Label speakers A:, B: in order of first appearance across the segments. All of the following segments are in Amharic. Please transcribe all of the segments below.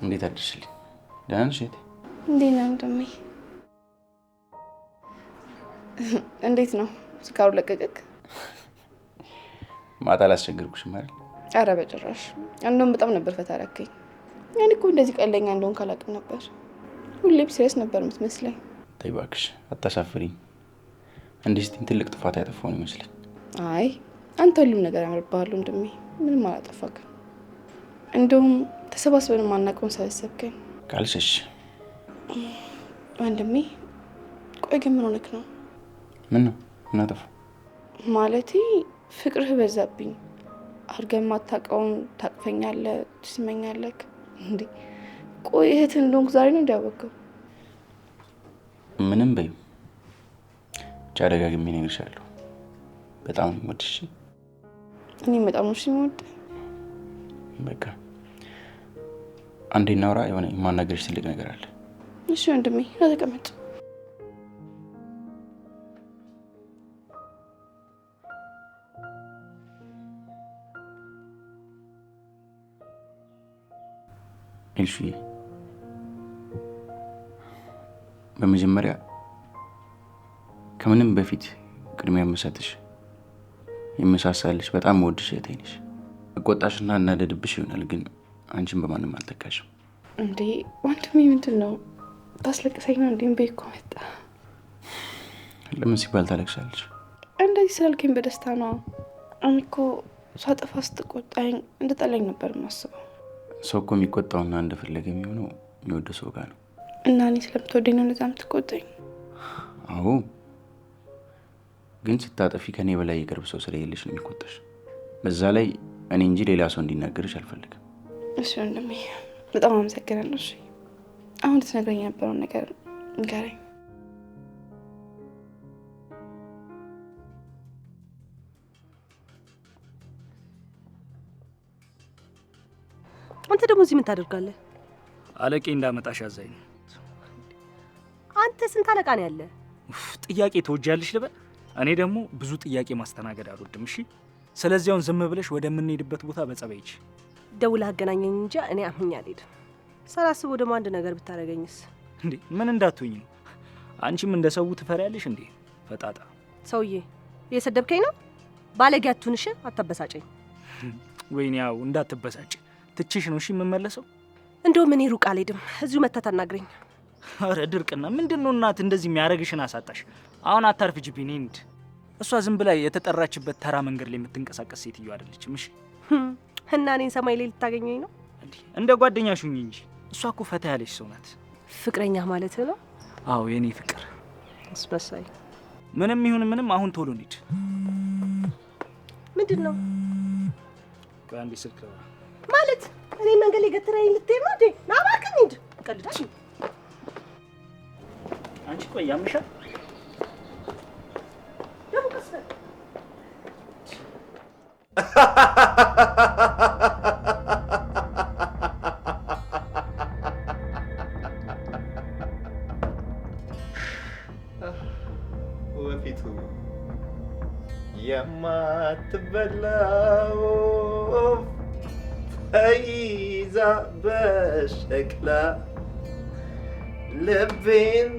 A: እንዴት አደርሽልኝ? ደህና ነሽ እህቴ?
B: እንዴት ነው ወንድሜ? እንዴት ነው ስካሩ ለቀቀክ?
A: ማታ አላስቸገርኩሽም አይደል?
B: ኧረ በጭራሽ። እንደውም በጣም ነበር ፈታ ያደረከኝ። እኔ እኮ እንደዚህ ቀለኛ እንደሆንክ አላውቅም ነበር። ሁሌም ሲሪየስ ነበር የምትመስለኝ።
A: ተይ እባክሽ አታሳፍሪኝ። እንዲህ ስትይኝ ትልቅ ጥፋት ያጠፋውን ይመስለኝ።
B: አይ አንተ ሁሉም ነገር ያምርብሃል ወንድሜ፣ ምንም አላጠፋክም። እንደውም ተሰባስበን ማናውቀውን ሰበሰብከኝ
A: ካልሽሽ።
B: ወንድሜ ቆይ ግን ምን ሆነክ ነው?
A: ምን ነው እናጠፋ?
B: ማለቴ ፍቅርህ በዛብኝ። አድርገህ የማታውቀውን ታቅፈኛለህ፣ ትስመኛለህ። እንዴ ቆይ እህትህ እንደሆንኩ ዛሬ ነው እንዲያወቀው?
A: ምንም በይው ብቻ ደጋግሜ እነግርሻለሁ። በጣም ነው የምወድሽ።
B: እኔም በጣም ነው የምወድህ።
A: በቃ አንዴ እናውራ። የሆነ የማናገርሽ ትልቅ ነገር አለ።
B: እሺ ወንድሜ ተቀመጥ።
A: ኤልሹዬ በመጀመሪያ ከምንም በፊት ቅድሚያ የምሰጥሽ የምሳሳልሽ በጣም ወድሽ እህቴ ነሽ። እቆጣሽና እናደድብሽ ይሆናል፣ ግን አንቺን በማንም አልተካሽም።
B: እንዴ ወንድሜ ምንድን ነው? ታስለቅሰኝ ነው? እንዴም ቤት እኮ መጣ።
A: ለምን ሲባል ታለቅሻለሽ?
B: እንደዚህ ስላልከኝ በደስታ ነው። እኔ እኮ ሳጠፋ ስትቆጣኝ እንደጠላኝ ነበር የማስበው።
A: ሰው እኮ የሚቆጣውና እንደፈለገ የሚሆነው የሚወደው ሰው ጋር ነው።
B: እና እኔ ስለምትወደኝ ነው እንደዛ የምትቆጣኝ?
A: አዎ፣ ግን ስታጠፊ ከኔ በላይ የቅርብ ሰው ስለሌለሽ ነው የሚቆጣሽ። በዛ ላይ እኔ እንጂ ሌላ ሰው እንዲናገርሽ አልፈልግም።
B: እሺ ወንድሜ በጣም አመሰግናለሁ። እሺ አሁን ልትነግረኝ የነበረውን ነገር ንገረኝ።
C: አንተ ደግሞ እዚህ ምን ታደርጋለህ?
D: አለቄ እንዳመጣሽ አዛኝ ነው።
C: አንተ ስንት አለቃ ነው ያለ?
D: ጥያቄ ተወጃለሽ ልበል? እኔ ደግሞ ብዙ ጥያቄ ማስተናገድ አልወድም። እሺ ስለዚህ አሁን ዝም ብለሽ ወደምንሄድበት ቦታ በጸባይች
C: ደውለህ አገናኘኝ እንጂ እኔ አምኜ አልሄድም። ሳላስበው ደግሞ አንድ ነገር ብታረገኝስ?
D: እንዴ ምን እንዳትሆኝ ነው? አንቺም እንደ ሰው ትፈሪያለሽ እንዴ? ፈጣጣ
C: ሰውዬ እየሰደብከኝ ነው? ባለጌ አትሁንሽ፣ አታበሳጨኝ።
D: ወይኔ ያው እንዳትበሳጭ ትችሽ ነው እሺ የምመለሰው።
C: እንደውም እኔ ሩቅ አልሄድም፣ እዚሁ መተህ ታናግረኝ።
D: አረ ድርቅና ምንድነው እናት እንደዚህ የሚያረግሽን አሳጣሽ። አሁን አታርፍጅብኝ እንዴ። እሷ ዝም ብላ የተጠራችበት ተራ መንገድ ላይ የምትንቀሳቀስ ሴትዮ አይደለችም። እሺ
C: እና እኔን ሰማይ ላይ ልታገኘኝ ነው?
D: እንደ ጓደኛሽ ሁኚ እንጂ እሷ እኮ ፈታ ያለች ሰው ናት።
C: ፍቅረኛ ማለት ነው?
D: አዎ የኔ ፍቅር።
C: አስመሳይ።
D: ምንም ይሁን ምንም አሁን ቶሎ እንሂድ።
C: ምንድን ነው?
D: አንዴ ስልክ
C: ማለት እኔ መንገድ ላይ ገትረኝ ልትሄድ ነው እንዴ? ና እባክህ እንሂድ። ቀልዳሽ
D: አንቺ ቆይ ያምሻል
C: ደግሞ ከስፈ
E: ወፊቱ የማትበላው ተይዛ በሸክላ ልቤን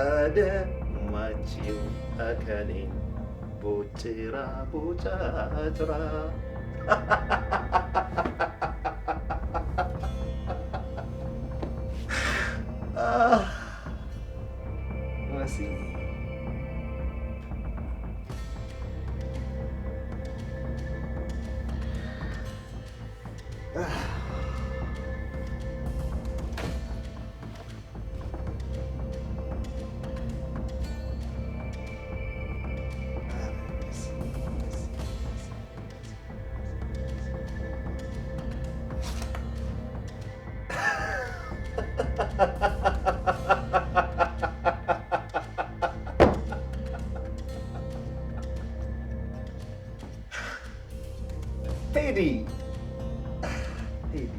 E: አደማችው አካሌን ቦጭራ ቦጫጭራ መሲ Teddy. Teddy.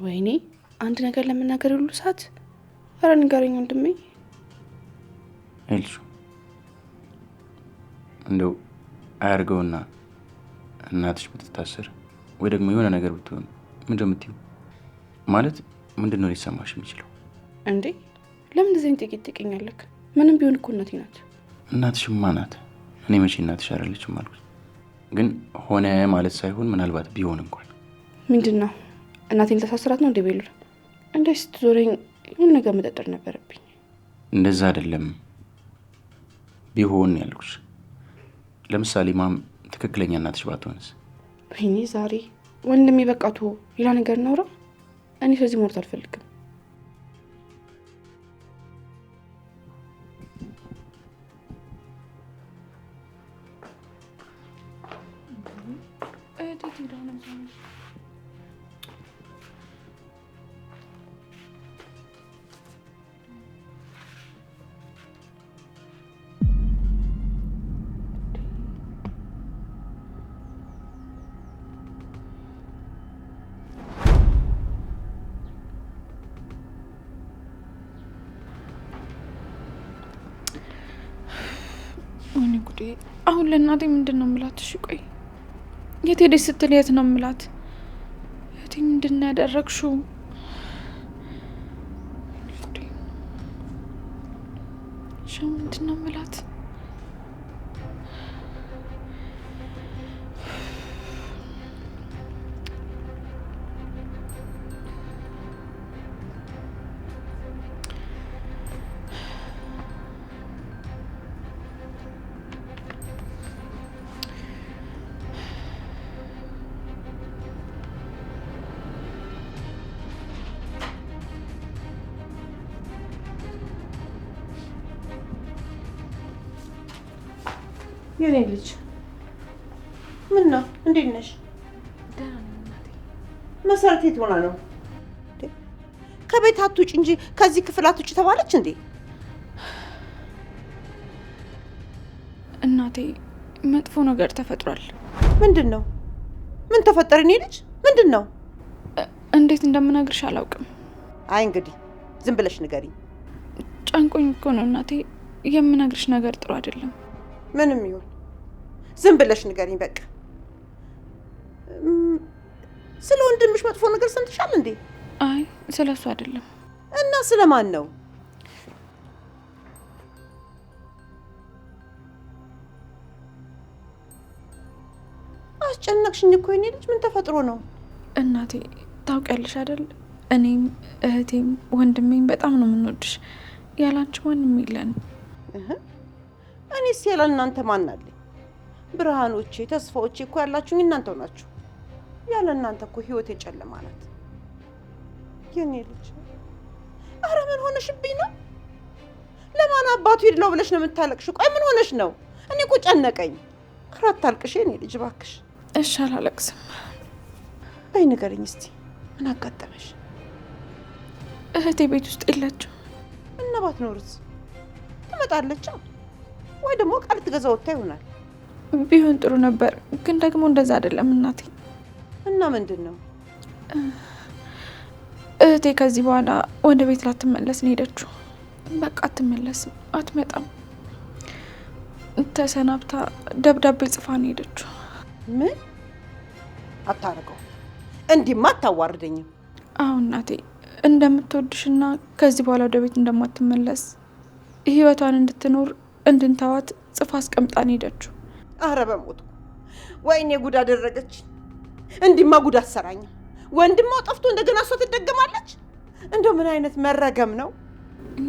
B: ወይኔ አንድ ነገር ለመናገር ሁሉ ሰዓት። አረ ንገረኝ ወንድሜ።
A: ኤልሹ እንደው አያርገውና እናትሽ ብትታሰር ወይ ደግሞ የሆነ ነገር ብትሆን ምንድን ነው የምትይው? ማለት ምንድን ነው ሊሰማሽ የሚችለው?
B: እንዴ ለምን እንደዚህ ጥቂት ትቀኛለክ? ምንም ቢሆን እኮ እናቴ ናት።
A: እናትሽማ ናት። እኔ መቼ እናትሽ አይደለችም አልኩት። ግን ሆነ ማለት ሳይሆን ምናልባት ቢሆን እንኳን
B: ምንድን ነው እናቴን ልታሳስራት ነው እንደ ቤሉል? እንደዚህ ስትዞረኝ የሆነ ነገር መጠጠር ነበረብኝ።
A: እንደዛ አይደለም ቢሆን ያልኩሽ። ለምሳሌ ማም ትክክለኛ እናትሽ ባትሆንስ?
B: ወይኔ ዛሬ ወንድሜ በቃ ሌላ ነገር እናውራ። እኔ ስለዚህ ሞት አልፈልግም። ወይኔ ጉዴ! አሁን ለእናቴ ምንድን ነው የምላት? እሺ ቆይ የት ሄደሽ ስትል የት ነው የምላት? እህቴ ምንድን ነው ያደረግሽው? እሺ ምንድን ነው የምላት?
C: የኔ ልጅ ምን ነው? እንዴት ነሽ? መሰረት የት ሆና ነው? ከቤት አትውጭ እንጂ ከዚህ ክፍል አትውጭ ተባለች እንዴ?
B: እናቴ መጥፎ ነገር ተፈጥሯል።
C: ምንድን ነው? ምን ተፈጠረ? የኔ ልጅ ምንድን ነው?
B: እንዴት እንደምነግርሽ አላውቅም።
C: አይ እንግዲህ ዝም ብለሽ ንገሪኝ።
B: ጨንቆኝ እኮ ነው እናቴ። የምነግርሽ ነገር ጥሩ አይደለም።
C: ምንም ይሁን ዝም ብለሽ ንገሪኝ በቃ። ስለ ወንድምሽ መጥፎ ነገር ሰምተሻል እንዴ?
B: አይ ስለሱ አይደለም።
C: እና ስለማን ነው? አስጨነቅሽኝ እኮ የኔ ልጅ። ምን ተፈጥሮ ነው?
B: እናቴ ታውቂያለሽ አይደል? እኔም እህቴም ወንድሜም በጣም ነው የምንወድሽ። ያላንቺ ማንም የለን።
C: እኔስ ያለ እናንተ ማን አለኝ? ብርሃኖቼ፣ ተስፋዎቼ እኮ ያላችሁኝ እናንተው ናችሁ። ያለ እናንተ እኮ ህይወቴ ጨለማ ናት የኔ ልጅ። አረ ምን ሆነሽብኝ ነው? ለማን አባቱ ይድለው ብለሽ ነው የምታለቅሽው? ቆይ ምን ሆነሽ ነው? እኔ እኮ ጨነቀኝ። ኧረ አታልቅሽ የኔ ልጅ እባክሽ።
B: እሺ አላለቅስም።
C: በይ ንገሪኝ እስቲ ምን አጋጠመሽ?
B: እህቴ ቤት ውስጥ የለችም።
C: እና ባትኖርስ? ትመጣለች ወይ ደግሞ ቃል ትገዛ ወጥታ ይሆናል።
B: ቢሆን ጥሩ ነበር፣ ግን ደግሞ እንደዛ አይደለም እናቴ።
C: እና ምንድን ነው?
B: እህቴ ከዚህ በኋላ ወደ ቤት ላትመለስ ነው ሄደችው። በቃ አትመለስም፣ አትመጣም። ተሰናብታ ደብዳቤ ጽፋ ነው ሄደችው።
C: ምን አታረገው? እንዲህማ አታዋርደኝም።
B: አሁን እናቴ እንደምትወድሽና ከዚህ በኋላ ወደ ቤት እንደማትመለስ ህይወቷን እንድትኖር እንድንተዋት ጽፋ አስቀምጣ ነው ሄደችው።
C: አረ በሞት ወይኔ ጉድ አደረገች። እንዲህማ ጉድ አሰራኝ። ወንድማው ጠፍቶ እንደገና እሷ ትደገማለች። እንደው ምን አይነት መረገም ነው?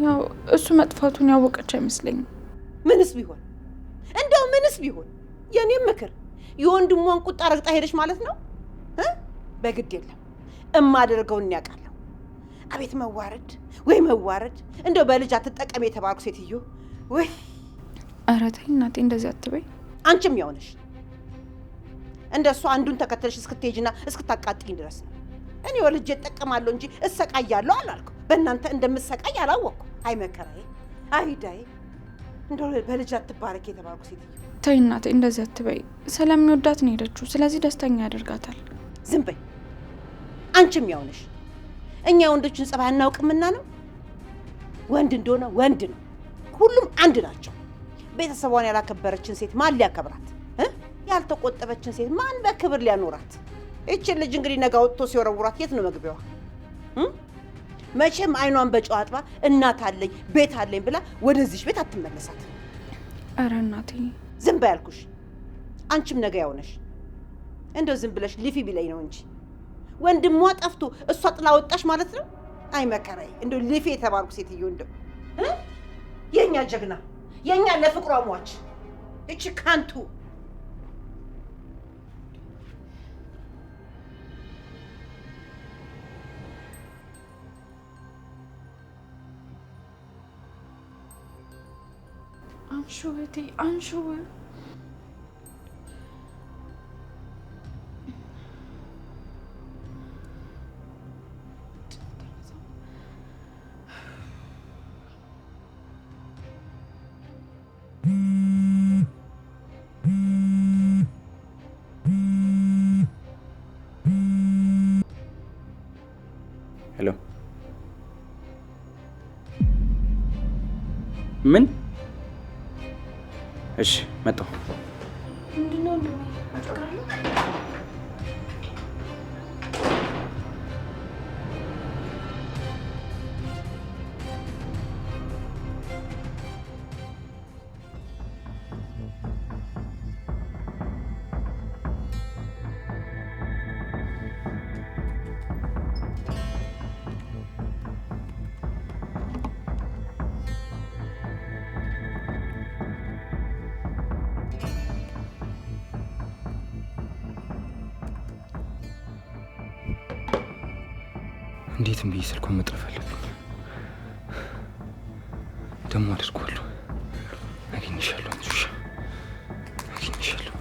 B: ያው እሱ መጥፋቱን ያወቀች አይመስለኝም።
C: ምንስ ቢሆን እንደው ምንስ ቢሆን የኔም ምክር የወንድሟን ቁጣ ረግጣ ሄደች ማለት ነው። በግድ የለም እማደርገውን ያውቃለሁ። አቤት መዋረድ ወይ መዋረድ! እንደው በልጅ አትጠቀም የተባልኩ ሴትዮ ወይ!
B: ኧረ ተይ እናቴ እንደዚህ አትበይ።
C: አንቺም ያው ነሽ። እንደሱ አንዱን ተከተልሽ እስክትሄጂና እስክታቃጥኝ ድረስ ነው። እኔ ወልጄ እጠቀማለሁ እንጂ እሰቃያለሁ አላልኩ። በእናንተ እንደምሰቃይ አላወቅኩ። አይ መከራዬ፣ አይ ዳዬ! እንደው በልጅ አትባረክ የተባልኩ ሴትዮ።
B: ተይ እናቴ እንደዚህ አትበይ። ስለሚወዳት ነው ሄደችው። ስለዚህ ደስተኛ ያደርጋታል።
C: ዝም በይ። አንቺም ያው ነሽ። እኛ ወንዶችን ጸባይ አናውቅምና ነው? ወንድ እንደሆነ ወንድ ነው። ሁሉም አንድ ናቸው። ቤተሰቧን ያላከበረችን ሴት ማን ሊያከብራት? ያልተቆጠበችን ሴት ማን በክብር ሊያኖራት? እቺን ልጅ እንግዲህ ነገ ወጥቶ ሲወረውራት የት ነው መግቢያዋ? መቼም አይኗን በጨው አጥባ እናት አለኝ ቤት አለኝ ብላ ወደዚህ ቤት አትመለሳት።
B: ኧረ እናቴ
C: ዝም በይ አልኩሽ። አንቺም ነገ ያውነሽ። እንደው ዝም ብለሽ ሊፊ ቢለኝ ነው እንጂ ወንድሟ ጠፍቶ እሷ ጥላ ወጣሽ ማለት ነው። አይ መከራዬ! እንደው ሊፊ የተባልኩ ሴትዮ እንደው የኛ ጀግና የኛ ለፍቅሯ ሟች እቺ ካንቱ
B: አንሹ እህቴ አንሹ።
A: ሄሎ ምን? እሺ መጣሁ።
B: ምንድነው?
A: እንዴትም ብዬ ስልኩን መጥረፍ አለብኝ። ደግሞ አድርጓለሁ። አገኝሻለሁ አንሱሻ፣ አገኝሻለሁ።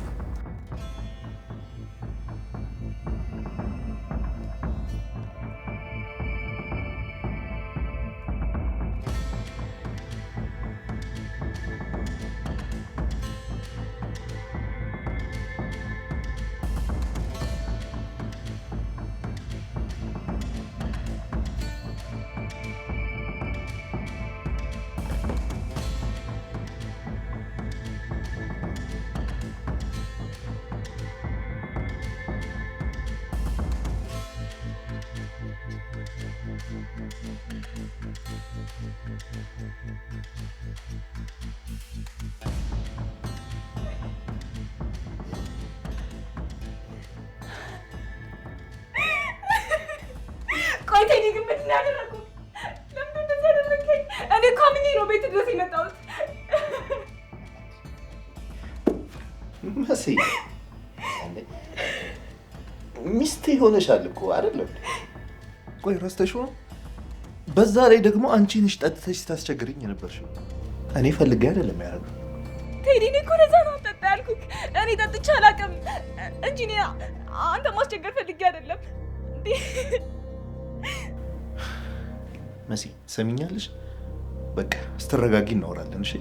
B: ቆይ ቴዲ ግን ምንድን ነው ያደረኩት? ለምን እንደዚህ ያደረገኝ? እኔ እኮ አምኜ ነው ቤት ድረስ የመጣሁት።
E: መሲ ሚስቴ ሆነሻል እኮ አይደለም? ቆይ ረስተሽው ነው? በዛ ላይ ደግሞ አንቺ ነሽ ጠጥተሽ ስታስቸግሪኝ የነበርሽው። እኔ ፈልጌ አይደለም ያደረገው።
B: ቴዲ እኔ እኮ ለዛ ነው ጠጣ ያልኩት። እኔ ጠጥቼ አላውቅም እንጂ እኔ አንተ ማስቸገር ፈልጌ አይደለም።
E: መሲ ሰሚኛለሽ? በቃ ስትረጋጊ እናወራለን። እሺ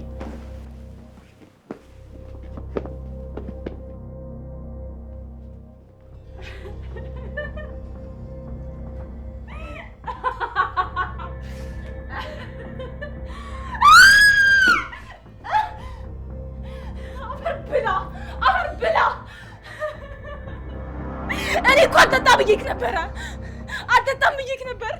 B: እኔ እኮ አልጠጣ ብዬሽ ነበረ። አልጠጣም ብዬሽ ነበር።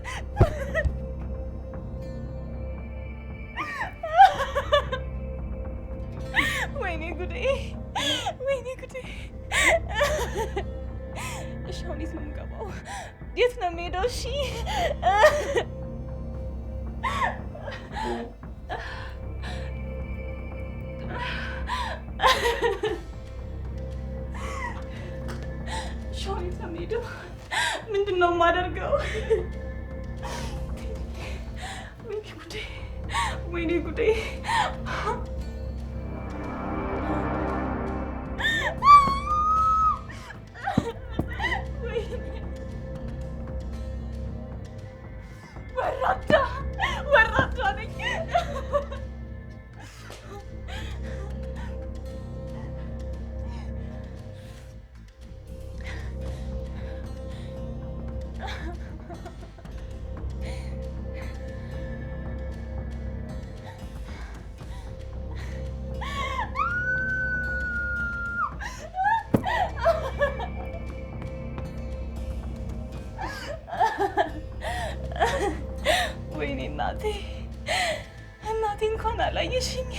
B: ወይኔ ጉዴ! ወይኔ ጉዴ! እሺ አሁን የት ነው የምገባው? የት ነው የምሄደው? እሺ ሾሪት ነው የምሄደው። ምንድን ነው የማደርገው? ወይኔ ጉዴ! ወይኔ ጉዴ! ወራዳ ወራዳ ነኝ። እናቴ እንኳን አላየሽኝ፣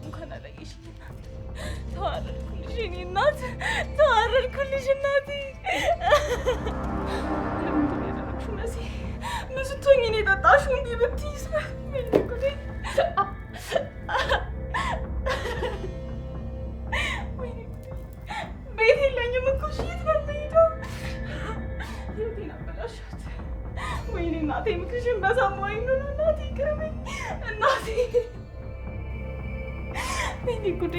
B: እንኳን አላየሽኝ። ተዋረድኩልሽ የኔ እናት፣ ተዋረድኩልሽ እናቴ። ለምንድን ነው ያደረግሽው መሲ? ምን ስትሆኝ ነው የጠጣሽው? እንዲህ ብትይዝ ቤት የለኝም እኮ የት ነው የምሄደው? ህይወቴን አበላሻት። ወይኔ እናቴ ምክርሽን በሰማሁኝ ነው። እናቴ ይቅርበኝ እናቴ። ወይኔ ጉዴ።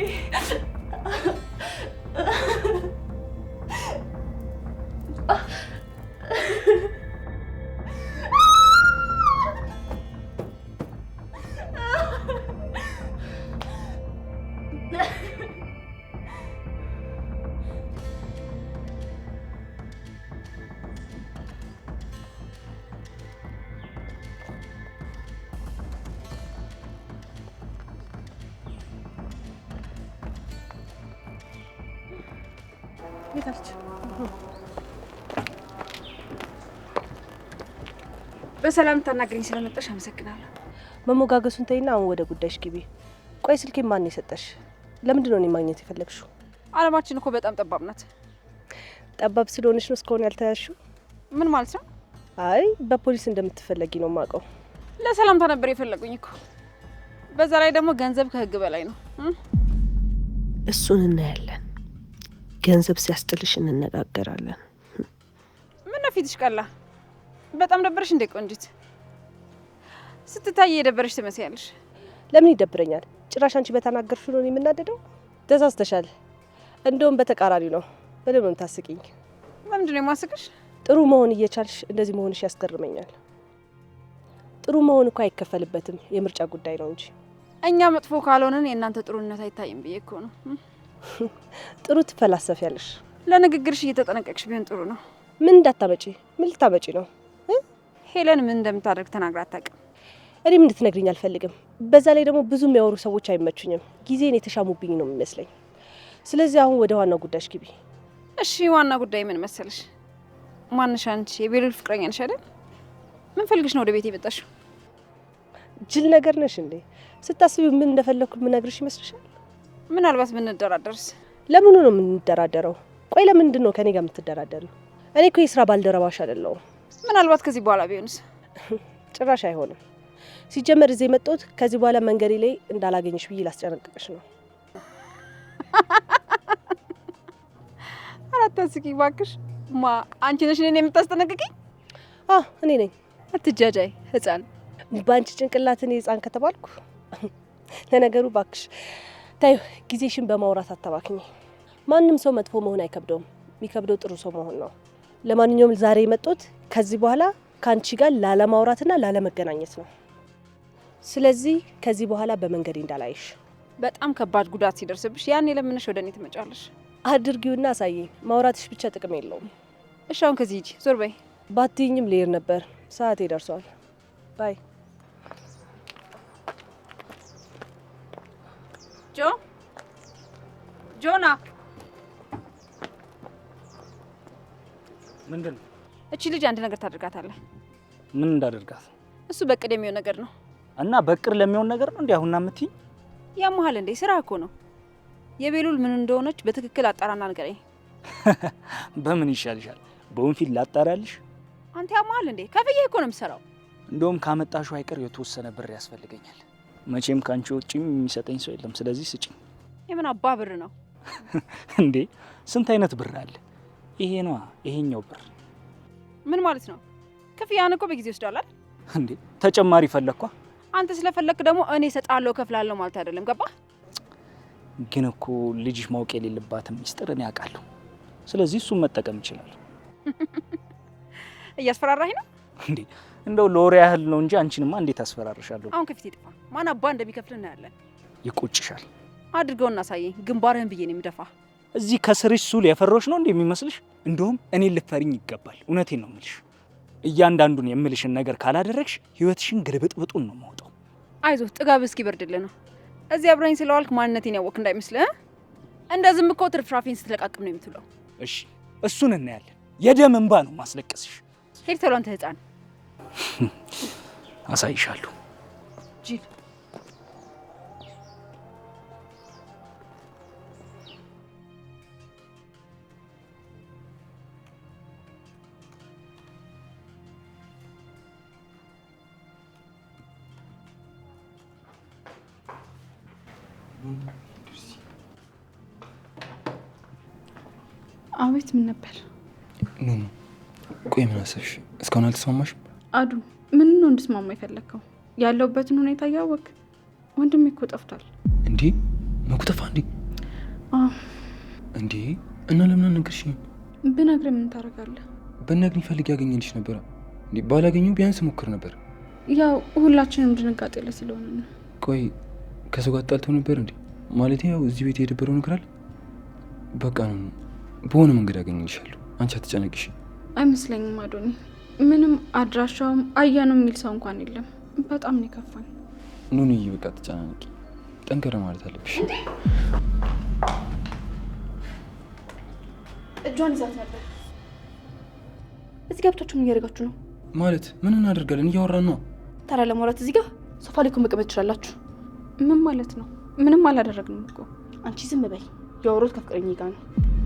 B: ቤታች በሰላም ታናግሪኝ ስለመጣሽ አመሰግናለሁ።
C: መሞጋገሱን ተይና አሁን ወደ ጉዳይሽ ግቢ። ቆይ ስልኬን ማን የሰጠሽ? ለምንድን ነው እኔ ማግኘት የፈለግሽው?
B: አለማችን እኮ በጣም ጠባብ ናት።
C: ጠባብ ስለሆነች ነው እስካሁን ያልተያዝሽው?
B: ምን ማለት ነው?
C: አይ በፖሊስ እንደምትፈለጊ ነው የማውቀው።
B: ለሰላምታ ነበር የፈለጉኝ እኮ። በዛ ላይ ደግሞ ገንዘብ ከህግ በላይ ነው።
C: እሱን እናያለን። ገንዘብ ሲያስጥልሽ እንነጋገራለን።
B: ምን ነው ፊትሽ ቀላ? በጣም ደበረሽ እንዴ ቆንጂት? ስትታይ የደበረሽ ትመስያለሽ።
C: ለምን ይደብረኛል? ጭራሽ አንቺ በተናገርሽው ነው የምናደደው። ተሳስተሻል። እንደውም በተቃራኒ ነው። በደንብ ነው የምታስቂኝ።
B: ለምንድን ነው የማስቅሽ?
C: ጥሩ መሆን እየቻልሽ እንደዚህ መሆንሽ ያስገርመኛል። ጥሩ መሆን እኮ አይከፈልበትም፣ የምርጫ ጉዳይ ነው እንጂ።
B: እኛ መጥፎ ካልሆነን የእናንተ ጥሩነት አይታይም ብዬ እኮ ነው።
C: ጥሩ ትፈላሰፊያለሽ።
B: ለንግግርሽ እየተጠነቀቅሽ ቢሆን ጥሩ ነው።
C: ምን እንዳታመጪ? ምን ልታመጪ ነው?
B: ሄለን ምን እንደምታደርግ ተናግራ አታውቅም።
C: እኔም እንድትነግሪኝ አልፈልግም። በዛ ላይ ደግሞ ብዙ የሚያወሩ ሰዎች አይመቹኝም። ጊዜን የተሻሙብኝ ነው የሚመስለኝ። ስለዚህ አሁን ወደ ዋናው ጉዳይሽ ግቢ።
B: እሺ፣ ዋና ጉዳይ ምን መሰለሽ? ማንሽ አንቺ የቤሉል ፍቅረኛ ነሽ አይደል? ምን ፈልግሽ ነው ወደ ቤት የመጣሽው?
C: ጅል ነገር ነሽ እንዴ? ስታስቢው ምን እንደፈለኩ ምነግርሽ ይመስልሻል?
B: ምናልባት ብንደራደርስ?
C: ለምኑ ነው የምንደራደረው? ቆይ ለምንድን ነው ከኔ ጋር የምትደራደሪው? እኔ እኮ የስራ ባልደረባሽ አይደለሁም።
B: ምናልባት ከዚህ በኋላ ቢሆንስ?
C: ጭራሽ አይሆንም። ሲጀመር እዚህ የመጣሁት ከዚህ በኋላ መንገዴ ላይ እንዳላገኝሽ ብዬ ላስጨነቅቅሽ ነው።
B: አራት ታስቂ ባክሽ። አንቺ ነሽ እኔን የምታስጠነቅቂኝ?
C: እኔ ነኝ።
B: አትጃጃይ ህፃን።
C: በአንቺ ጭንቅላት እኔ ህፃን ከተባልኩ። ለነገሩ ባክሽ ታዩ፣ ጊዜሽን በማውራት አታባክኝ። ማንም ሰው መጥፎ መሆን አይከብደውም። የሚከብደው ጥሩ ሰው መሆን ነው። ለማንኛውም ዛሬ የመጣሁት ከዚህ በኋላ ከአንቺ ጋር ላለማውራትና ላለመገናኘት ነው። ስለዚህ ከዚህ በኋላ በመንገዴ እንዳላይሽ።
B: በጣም ከባድ ጉዳት ሲደርስብሽ ያኔ ለምንሽ ወደ እኔ ትመጫለሽ?
C: አድርጊውና አሳየኝ። ማውራትሽ ብቻ ጥቅም የለውም።
B: እሺ አሁን ከዚህ ሂጂ፣ ዞር በይ።
C: ባትይኝም ልሄድ ነበር። ሰዓቴ ደርሷል። ባይ።
B: ጆና፣
D: ምንድን ነው?
B: እቺ ልጅ አንድ ነገር ታደርጋታለህ።
D: ምን እንዳደርጋት?
B: እሱ በቅድ የሚሆን ነገር ነው።
D: እና በቅር ለሚሆን ነገር ነው እንዴ አሁንና የምትይኝ?
B: ያመሃል እንዴ? ስራ እኮ ነው። የቤሉል ምን እንደሆነች በትክክል አጣራና ንገረኝ።
D: በምን ይሻልሻል? በወንፊል ላጣራልሽ?
B: አንተ ያመሃል እንዴ? ከፍዬ እኮ ነው የምሰራው።
D: እንደውም ካመጣሽው አይቀር የተወሰነ ብር ያስፈልገኛል። መቼም ካንቺ ውጪ የሚሰጠኝ ሰው የለም። ስለዚህ ስጪኝ።
B: የምን አባ ብር ነው
D: እንዴ? ስንት አይነት ብር አለ? ይሄ ነው ይሄኛው ብር።
B: ምን ማለት ነው? ክፍያን እኮ በጊዜ ወስዳል አይደል
D: እንዴ? ተጨማሪ ፈለግኳ።
B: አንተ ስለፈለክ ደግሞ እኔ እሰጣለሁ ከፍላለሁ ማለት አይደለም። ገባ?
D: ግን እኮ ልጅሽ ማወቅ የሌለባትን ሚስጥር እኔ አውቃለሁ። ስለዚህ እሱን መጠቀም ይችላል።
B: እያስፈራራኝ ነው
D: እንዴ? እንደው ለወሬ ያህል ነው እንጂ አንቺንማ እንዴት አስፈራርሻለሁ?
B: አሁን ከፊቴ ጥፋ። ማን አባ እንደሚከፍል እናያለን።
D: ይቆጭሻል።
B: አድርገውና አሳየኝ። ግንባርህን ብዬ ነው የምደፋ።
D: እዚህ ከስርሽ ሱል የፈሮሽ ነው እንዴ የሚመስልሽ? እንደውም እኔን ልትፈሪኝ ይገባል። እውነቴን ነው የምልሽ። እያንዳንዱን የምልሽን ነገር ካላደረግሽ ህይወትሽን ግልብጥብጡን ነው የማወጣው።
B: አይዞህ፣ ጥጋብ እስኪ በርድልህ ነው። እዚህ አብረኝ ስለዋልክ ማንነቴን ያወቅ እንዳይመስልህ። እንደ ዝም እኮ ትርፍራፊን ስትለቃቅም ነው የምትውለው።
D: እሺ፣ እሱን እናያለን። የደም እንባ ነው ማስለቀስሽ።
B: ሄድ ተሎ አንተ ህፃን።
D: አሳይሻለሁ።
C: ጅል
B: አቤት። ምን ነበር?
F: ኑኑ ቆይ ምን አሰብሽ? እስካሁን አልተስማማሽም?
B: አዱ ምን ነው እንድስማማ የፈለግከው? ያለውበትን ሁኔታ እያወቅ ወንድሜ እኮ ጠፍቷል።
F: እንዴ መኩተፋ እንዴ? እንዴ እና ለምን አልነገርሽኝም?
B: ብነግርህ ምን ታደርጋለህ?
F: በነግሪኝ ፈልጌ ያገኘልሽ ነበር እንዴ። ባላገኘው ቢያንስ ሞክር ነበር።
B: ያው ሁላችንም ድንጋጤ ላይ ስለሆነ ነው።
F: ቆይ ከሰው ጋር ጣልተው ነበር እንዴ? ማለት ያው እዚህ ቤት የደበረው ነገር አለ? በቃ ነው በሆነ መንገድ አገኘልሻለሁ። አንቺ አትጨነቂሽ።
B: አይመስለኝም አዶኒ። ምንም አድራሻውም አያነው የሚል ሰው እንኳን የለም። በጣም ነው የከፋኝ።
F: ኑኑዬ በቃ አትጨናነቂ። ጠንከረ ማለት አለብሽ።
B: እጇን ይዛት ነበር። እዚህ ገብታችሁ ምን እያደረጋችሁ ነው?
F: ማለት ምን እናደርጋለን? እያወራን ነው።
B: ታዲያ ለማውራት እዚህ ጋር ሶፋ ላይ እኮ መቀመጥ ትችላላችሁ። ምን ማለት ነው? ምንም አላደረግንም እኮ። አንቺ ዝም በይ። ያወሩት ከፍቅረኛዬ ጋር ነው።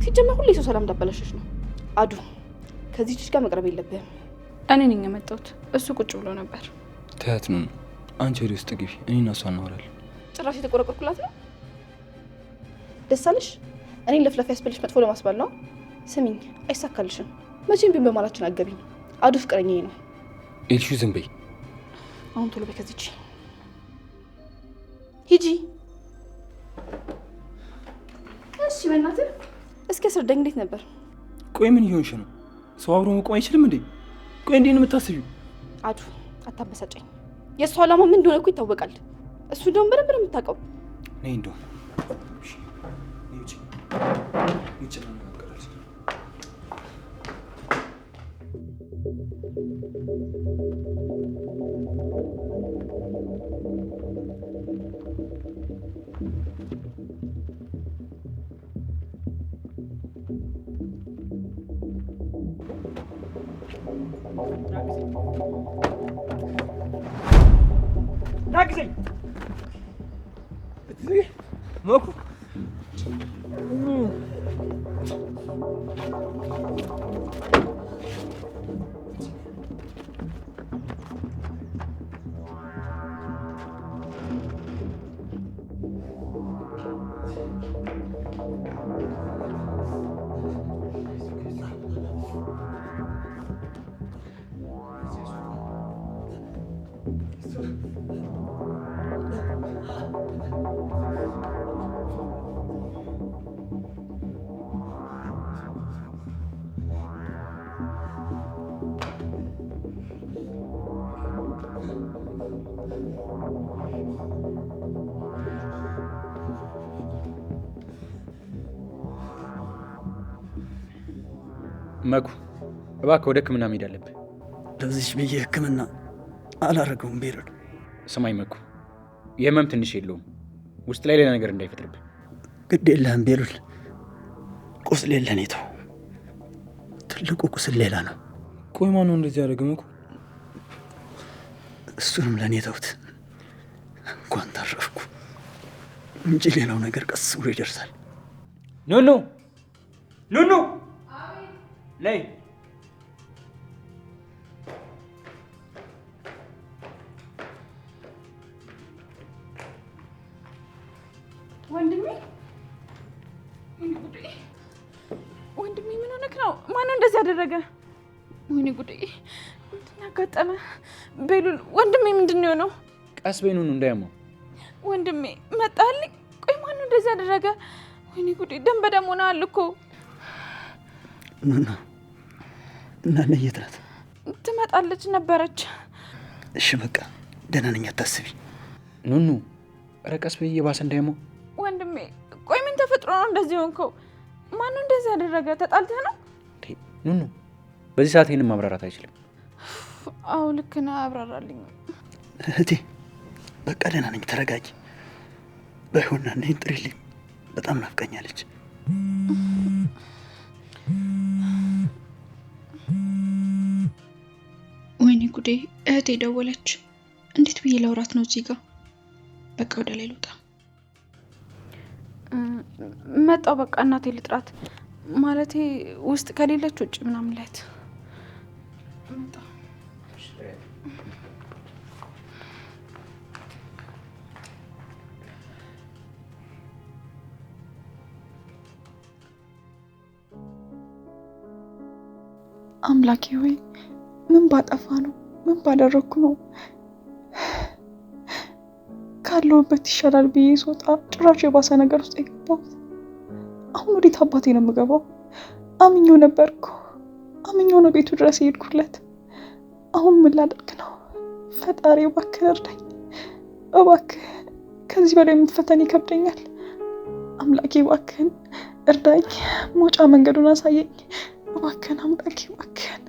B: ሲጀመር ሁሌ ሰው ሰላም እንዳበላሸሽ ነው። አዱ ከዚህ ልጅ ጋር መቅረብ የለብህም። እኔ ነኝ የመጣሁት። እሱ ቁጭ ብሎ ነበር።
F: ተያት ኑኑ፣ አንቺ ወደ ውስጥ ግቢ። እኔ እና እሷ እናወራለን።
B: ጭራሽ የተቆረቆርኩላት ነው። ደስ አለሽ? እኔን ለፍለፍ ያስበልሽ መጥፎ ለማስባል ነው። ስሚኝ፣ አይሳካልሽም። መቼም ቢሆን በማላችን አገቢኝ። አዱ ፍቅረኛዬ ነው።
F: ኤልሹ ዝም በይ።
B: አሁን ቶሎ በይ ከዚች ሂጂ። እሺ በእናትህ እስኪ አስረዳኝ፣ እንዴት ነበር?
F: ቆይ ምን እየሆንሽ ነው? ሰው አብሮ መቆም አይችልም እንዴ? ቆይ እንዴት ነው የምታስቢው?
B: አዱ አታበሳጨኝ። የእሱ ዓላማ ምን እንደሆነ እኮ ይታወቃል። እሱ ደግሞ በደንብ ነው የምታውቀው።
F: ነይ እንደውም ውጭ እንነጋገራለን።
D: ናግዘኝ ሞኩ
A: መኩ እባክህ ወደ ሕክምና መሄድ አለብህ።
G: ለዚች ብዬ ሕክምና አላረገውም። ቤሩል
A: ስማኝ መኩ፣ የህመም ትንሽ የለውም። ውስጥ ላይ ሌላ ነገር እንዳይፈጥርብህ።
G: ግድ የለህም ቤሩል። ቁስል የለን የተው፣ ትልቁ ቁስል ሌላ ነው።
F: ቆይ ማነው እንደዚህ ያደረገ? መኩ
G: እሱንም ለእኔ ተውት። እንኳን ታረፍኩ እንጂ ሌላው ነገር ቀስ ብሎ ይደርሳል።
A: ኑኑ ኑኑ ነይ።
B: ወንድሜ ወንድሜ ምን ሆነክ ነው? ማነው እንደዚህ ያደረገ? ወይኔ ጉዴ! ምንድን ያጋጠመ? ቤሉል ወንድሜ ምንድን ነው የሆነው?
A: ቀስ በይ ኑኑ እንዳያመው።
B: ወንድሜ መጣልኝ። ቆይ ማነው እንደዚህ ያደረገ? ወይኔ ጉዴ! ደም በደም ሆነሃል እኮ።
G: ኑኑ እና የት ናት?
B: ትመጣለች ነበረች።
G: እሺ በቃ ደህና ነኝ፣ አታስቢ።
A: ኑኑ ኧረ ቀስ በይ እየባሰ እንዳያመው።
B: ወንድሜ ቆይ ምን ተፈጥሮ ነው እንደዚህ ሆንከው? ማነው እንደዚህ ያደረገ? ተጣልተህ ነው?
A: ኑኑ በዚህ ሰዓት ይሄንን ማብራራት አይችልም።
B: አዎ ልክ ነህ፣ አብራራልኝ።
G: እህቴ በቃ ደህና ነኝ፣ ተረጋጊ። ባይሆንና ነኝ ጥሪልኝ፣ በጣም ናፍቀኛለች።
B: ወይኔ ጉዴ! እህቴ ደወለች። እንዴት ብዬ ላውራት ነው እዚህ ጋር? በቃ ወደ ላይ ልውጣ። መጣው በቃ እናቴ ልጥራት። ማለቴ ውስጥ ከሌለች ውጭ ምናምን ላይት መጣ። አምላኬ ሆይ ምን ባጠፋ ነው? ምን ባደረኩ ነው? ካለሁበት ይሻላል ብዬ ስወጣ ጭራሽ የባሰ ነገር ውስጥ የገባሁት። አሁን ወዴት አባቴ ነው የምገባው? አምኜው ነበርኩ። አምኜው ነው ቤቱ ድረስ የሄድኩለት። አሁን ምን ላደርግ ነው? ፈጣሪ እባክህ እርዳኝ። እባክህ ከዚህ በላይ የምትፈተን ይከብደኛል። አምላኬ እባክህን እርዳኝ። መውጫ መንገዱን አሳየኝ። እባክህን አምላኬ እባክህን።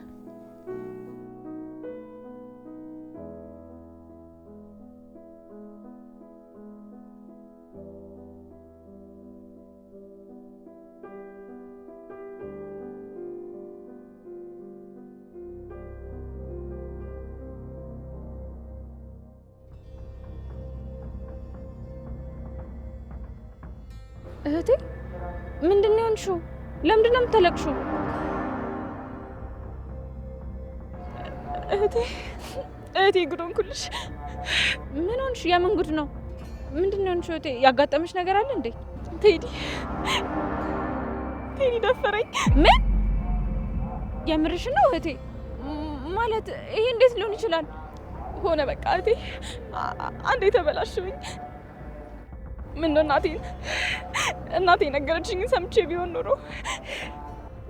B: እህቴ ምንድን ነው የሆንሽው? ለምንድን ነው የምታለቅሽው? እህቴ ጉድ ሆንኩልሽ። ምን ሆንሽ? የምን ጉድ ነው? ምንድን ነው የሆንሽው? እህቴ ያጋጠመሽ ነገር አለ እንዴ? ቴዲ ደፈረኝ። ምን? የምርሽ ነው እህቴ? ማለት ይሄ እንዴት ሊሆን ይችላል? ሆነ በቃ እህቴ አንዴ ተበላሽብኝ። ምን ነው እናቴ ነገረችኝን ሰምቼ ቢሆን ኖሮ።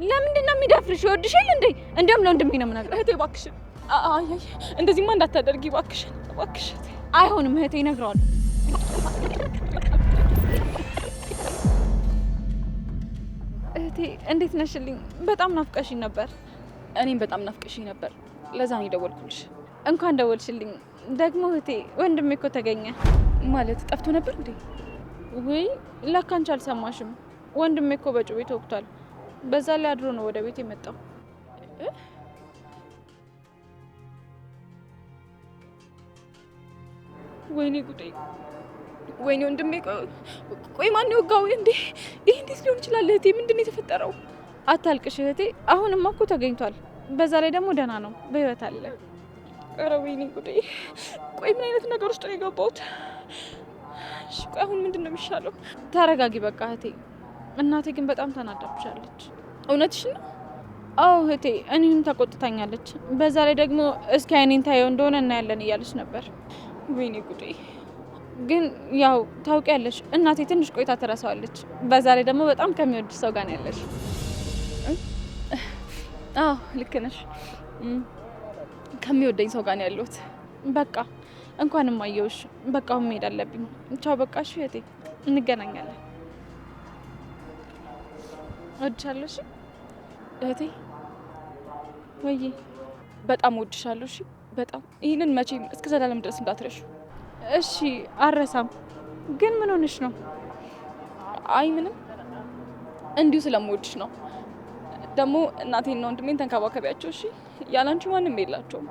B: ለምንድን ነው የሚደፍርሽ? ይወድሻል እንዴ? እንደውም ለወንድሜ ነው የምነግረው። እህቴ እባክሽን፣ አይ እንደዚህማ እንዳታደርጊ እባክሽን። አይሆንም እህቴ፣ እነግረዋለሁ። እህቴ እንዴት ነሽልኝ? በጣም ናፍቀሽኝ ነበር። እኔም በጣም ናፍቀሽኝ ነበር። ለዛ ነው የደወልኩልሽ። እንኳን ደወልሽልኝ። ደግሞ እህቴ ወንድሜ እኮ ተገኘ። ማለት ጠፍቶ ነበር እንዴ? ወይ ለካ አንቺ አልሰማሽም። ወንድሜ እኮ በጩቤ ተወግቷል። በዛ ላይ አድሮ ነው ወደ ቤት የመጣው። ወይኔ ጉዴ! ወይኔ ወንድሜ! ቆይ ማን የወጋው እንዴ? ይሄ እንዴት ሊሆን ይችላል? እህቴ ምንድን ነው የተፈጠረው? አታልቅሽ እህቴ፣ አሁንማ እኮ ተገኝቷል። በዛ ላይ ደግሞ ደህና ነው፣ በህይወት አለ። ኧረ ወይኔ ጉዴ! ቆይ ምን አይነት ነገር ውስጥ ነው የገባሁት? እሺ ቆይ አሁን ምንድን ነው የሚሻለው? ተረጋጊ በቃ እህቴ። እናቴ ግን በጣም ተናዳብሻለች። እውነትሽ ነው? አዎ እህቴ፣ እኔንም ተቆጥታኛለች። በዛ ላይ ደግሞ እስኪ አይኔን ታየው እንደሆነ እናያለን እያለች ነበር። ወይኔ ጉዴ! ግን ያው ታውቂያለሽ፣ እናቴ ትንሽ ቆይታ ትረሳዋለች። በዛ ላይ ደግሞ በጣም ከሚወድሽ ሰው ጋር ነው ያለሽ። አዎ ልክ ነሽ። ከሚወደኝ ሰው ጋር ነው ያለሁት። በቃ እንኳንም አየሁሽ። በቃ አሁን መሄድ አለብኝ። ቻው በቃ። እሺ እህቴ፣ እንገናኛለን። እወድሻለሁ። እሺ እህቴ። ወይ በጣም እወድሻለሁ። እሺ በጣም። ይህንን መቼም እስከ ዘላለም ድረስ እንዳትረሹ። እሺ አልረሳም። ግን ምን ሆነሽ ነው? አይ ምንም፣ እንዲሁ ስለምወድሽ ነው። ደግሞ እናቴና ወንድሜን ተንከባከቢያቸው እሺ። ያላንቺ ማንም የላቸውም።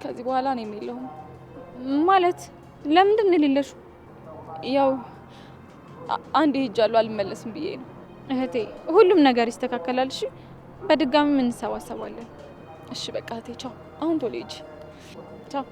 B: ከዚህ በኋላ እኔም የለሁም። ማለት ለምንድን ነው የሌለሽው? ያው አንዴ ሄጃለሁ አልመለስም ብዬ ነው እህቴ። ሁሉም ነገር ይስተካከላል እሺ። በድጋሚ እንሰባሰባለን። እሺ በቃ እህቴ ቻው። አሁን ቶሎ ሂጂ። ቻው።